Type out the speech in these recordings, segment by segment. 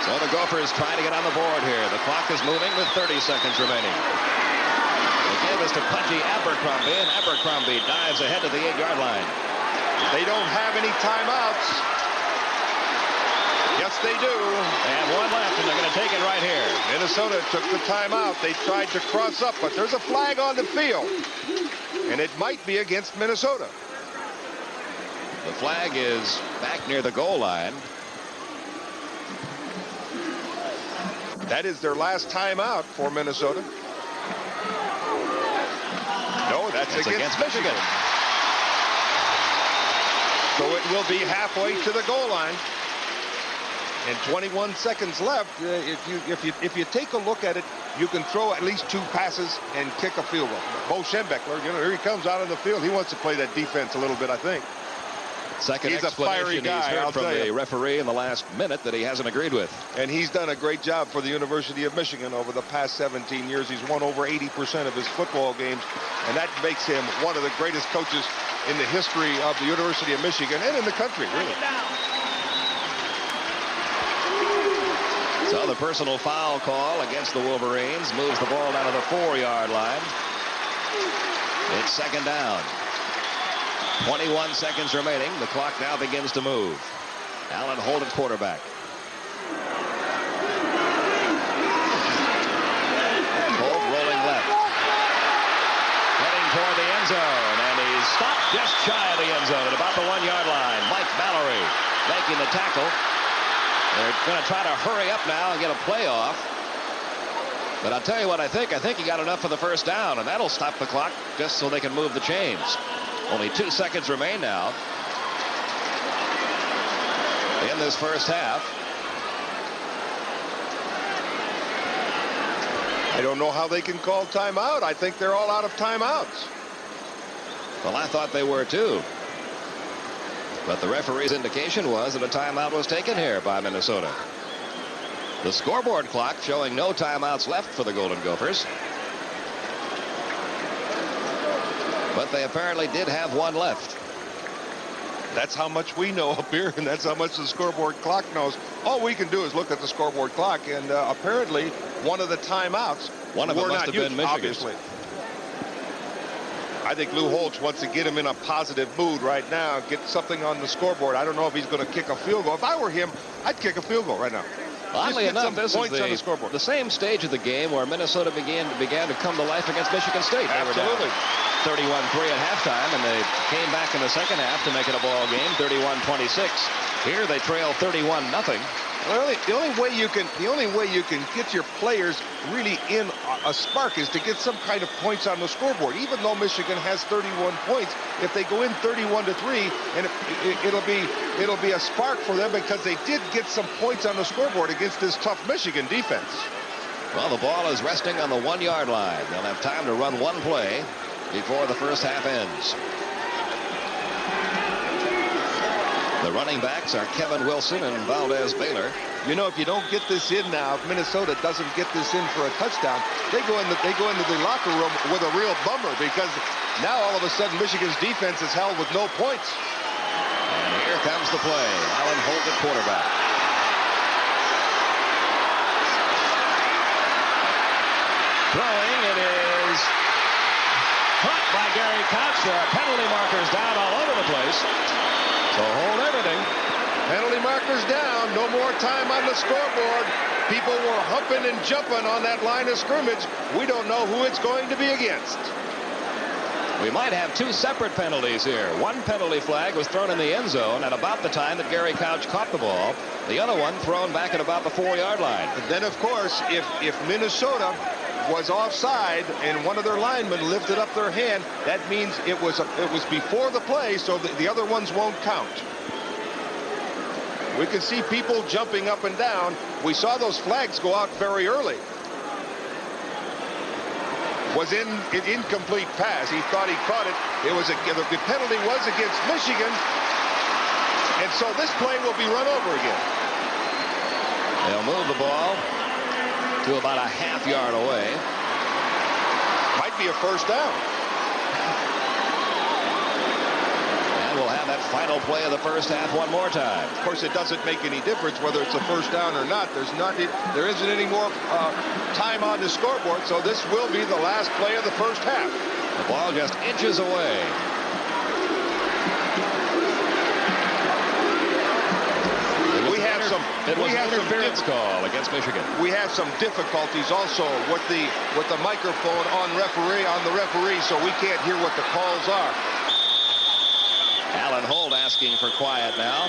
So the Gophers trying to get on the board here. The clock is moving with 30 seconds remaining. The give is to Pudgy Abercrombie, and Abercrombie dives ahead to the 8-yard line. They don't have any timeouts. Yes, they do. They have one left, and they're going to take it right here. Minnesota took the timeout. They tried to cross up, but there's a flag on the field, and it might be against Minnesota. The flag is back near the goal line. That is their last timeout for Minnesota. No, that's against Michigan. So it will be halfway to the goal line. And 21 seconds left. If you take a look at it, you can throw at least 2 passes and kick a field goal. Bo Schembechler, here he comes out on the field. He wants to play that defense a little bit, I think. Second he's a fiery guy. He's heard from the referee in the last minute that he hasn't agreed with. And he's done a great job for the University of Michigan over the past 17 years. He's won over 80% of his football games, and that makes him one of the greatest coaches in the history of the University of Michigan and in the country, really. So the personal foul call against the Wolverines moves the ball down to the 4-yard line. It's second down. 21 seconds remaining. The clock now begins to move. Allen Holt at quarterback. Holt rolling left. Heading toward the end zone, and he's stopped just shy of the end zone at about the 1-yard line. Mike Mallory making the tackle. They're going to try to hurry up now and get a playoff. But I'll tell you what I think. I think he got enough for the first down, and that'll stop the clock just so they can move the chains. Only 2 seconds remain now in this first half. I don't know how they can call timeout. I think they're all out of timeouts. Well, I thought they were too. But the referee's indication was that a timeout was taken here by Minnesota. The scoreboard clock showing no timeouts left for the Golden Gophers. But they apparently did have one left. That's how much we know up here, and that's how much the scoreboard clock knows. All we can do is look at the scoreboard clock, and apparently one of the timeouts one of them must have been Michigan's. Obviously. I think Lou Holtz wants to get him in a positive mood right now, get something on the scoreboard. I don't know if he's going to kick a field goal. If I were him, I'd kick a field goal right now. Oddly enough, this is the same stage of the game where Minnesota began to come to life against Michigan State. Absolutely. 31-3 at halftime, and they came back in the second half to make it a ball game, 31-26. Here they trail 31-0. The only way you can get your players really in a spark is to get some kind of points on the scoreboard. Even though Michigan has 31 points, if they go in 31-3, and it'll be a spark for them because they did get some points on the scoreboard against this tough Michigan defense. Well, the ball is resting on the 1-yard line. They'll have time to run one play before the first half ends. The running backs are Kevin Wilson and Valdez Baylor. You know, if you don't get this in now, if Minnesota doesn't get this in for a touchdown, they go into the locker room with a real bummer, because now all of a sudden Michigan's defense is held with no points. And here comes the play. Allen Holt at quarterback. Throwing, it is caught by Gary Couch. There are penalty markers down all over the place. So hold everything. Penalty markers down. No more time on the scoreboard. People were humping and jumping on that line of scrimmage. We don't know who it's going to be against. We might have 2 separate penalties here. One penalty flag was thrown in the end zone at about the time that Gary Couch caught the ball. The other one thrown back at about the 4-yard line. And then, of course, if Minnesota was offside and one of their linemen lifted up their hand, that means it was before the play, so the other ones won't count. We can see people jumping up and down. We saw those flags go out very early. Was in an incomplete pass. He thought he caught it. The penalty was against Michigan, and so this play will be run over again. They'll move the ball to about a half-yard away. Might be a first down. And we'll have that final play of the first half one more time. Of course, it doesn't make any difference whether it's a first down or not. There isn't any more time on the scoreboard, so this will be the last play of the first half. The ball just inches away. It was an interference call against Michigan. We have some difficulties also with the microphone on the referee, so we can't hear what the calls are. Alan Holt asking for quiet now.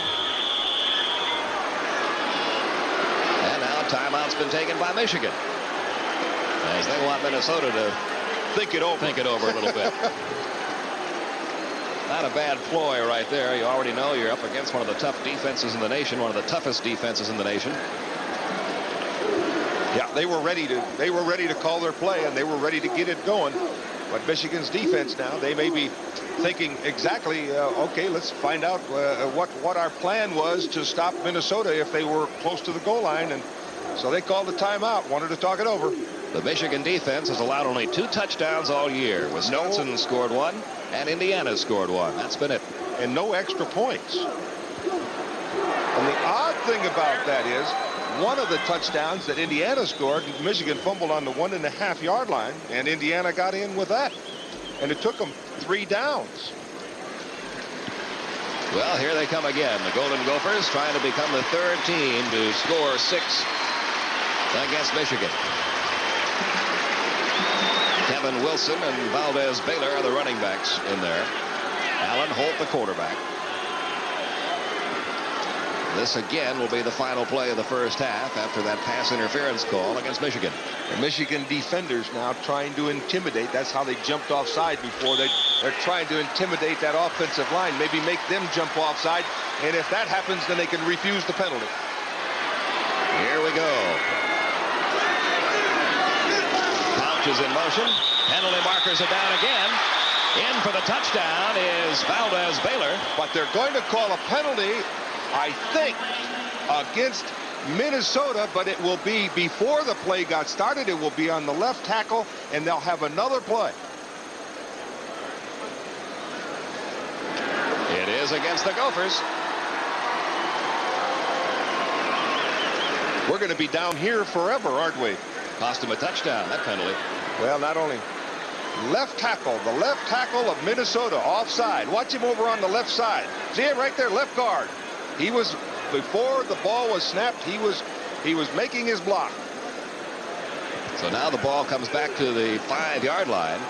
And now a timeout's been taken by Michigan, as they want Minnesota to think it over a little bit. Not a bad ploy right there. You already know you're up against one of the tough defenses in the nation, one of the toughest defenses in the nation. Yeah, they were ready to call their play, and they were ready to get it going. But Michigan's defense now, they may be thinking exactly, okay, let's find out what our plan was to stop Minnesota if they were close to the goal line. And so they called a timeout, wanted to talk it over. The Michigan defense has allowed only 2 touchdowns all year. Wisconsin scored 1, and Indiana scored 1. That's been it. And no extra points. And the odd thing about that is, one of the touchdowns that Indiana scored, Michigan fumbled on the 1.5-yard line, and Indiana got in with that. And it took them 3 downs. Well, here they come again. The Golden Gophers trying to become the 3rd team to score 6 against Michigan. Kevin Wilson and Valdez Baylor are the running backs in there. Alan Holt, the quarterback. This again will be the final play of the first half after that pass interference call against Michigan. The Michigan defenders now trying to intimidate. That's how they jumped offside before. They're trying to intimidate that offensive line, maybe make them jump offside. And if that happens, then they can refuse the penalty. Here we go. Couch is in motion. Penalty markers are down again. In for the touchdown is Valdez Baylor. But they're going to call a penalty, I think, against Minnesota, but it will be before the play got started. It will be on the left tackle, and they'll have another play. It is against the Gophers. We're going to be down here forever, aren't we? Cost him a touchdown, that penalty. Well, not only left tackle, the left tackle of Minnesota, offside. Watch him over on the left side. See it right there, left guard. He was, before the ball was snapped, he was making his block. So now the ball comes back to the 5-yard line.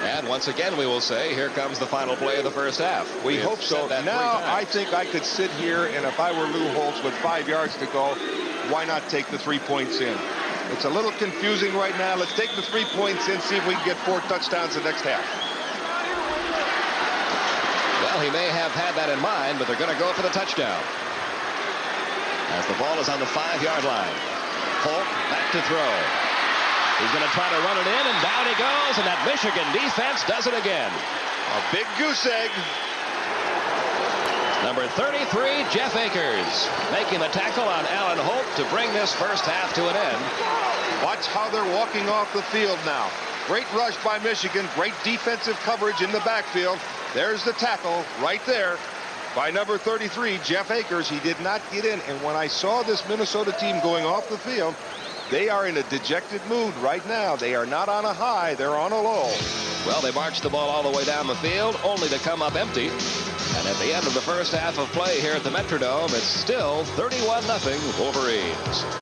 And once again, we will say, here comes the final play of the first half. We hope so. Now, I think I could sit here, and if I were Lou Holtz with 5 yards to go, why not take the 3 points in? It's a little confusing right now. Let's take the 3 points in, see if we can get 4 touchdowns the next half. Well, he may have had that in mind, but they're going to go for the touchdown. As the ball is on the 5-yard line. Holt back to throw. He's going to try to run it in, and down he goes, and that Michigan defense does it again. A big goose egg. Number 33, Jeff Akers, making the tackle on Alan Holt to bring this first half to an end. Watch how they're walking off the field now. Great rush by Michigan. Great defensive coverage in the backfield. There's the tackle right there by number 33, Jeff Akers. He did not get in. And when I saw this Minnesota team going off the field, they are in a dejected mood right now. They are not on a high. They're on a low. Well, they marched the ball all the way down the field, only to come up empty. And at the end of the first half of play here at the Metrodome, it's still 31-0 Wolverines.